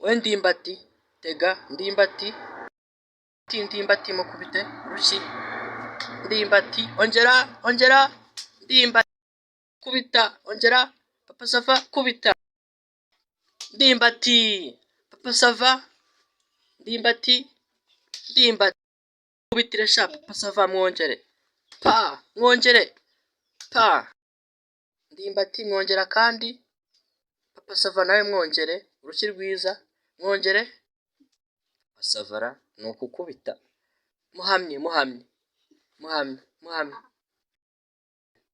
we ndimbati tega ndimbati ndimbati mukubite urushyi ndimbati ongera ndimbati kubita ongera papa sava kubita ndimbati papa sava ndimbati kubitire sha papa sava mwongere pa ndimbati mwongera kandi papa sava nawe mwongere urushyi rwiza mwongere pasavara ni ukukubita muhamye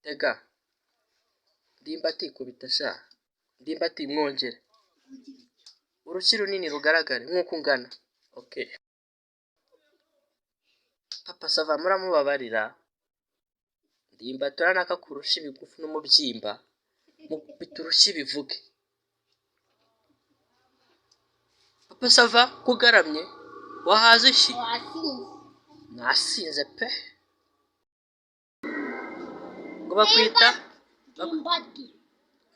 tega ndimbati kubita sha ndimbati mwongere urushyi runini rugaragare nk'uko ungana okay papa sava muramubabarira ndimbati uranaka kurusha ibigufi n'umubyimba mukubita urushyi bivuge papa sava kugaramye wahaze iki nasinze pe ngo bakwita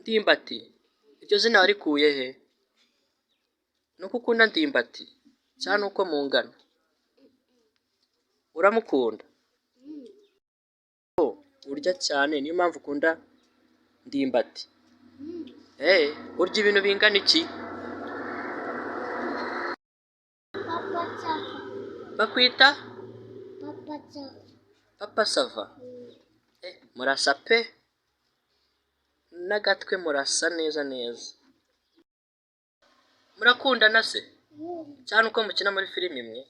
ndimbati iryo zina warikuye he nuko ukunda ndimbati cyane uko mungana uramukunda urya cyane niyo mpamvu ukunda ndimbati urya ibintu bingana iki bakwita papa sava murasa pe n'agatwe murasa neza murakundana se cyane uko mukina muri filime imwe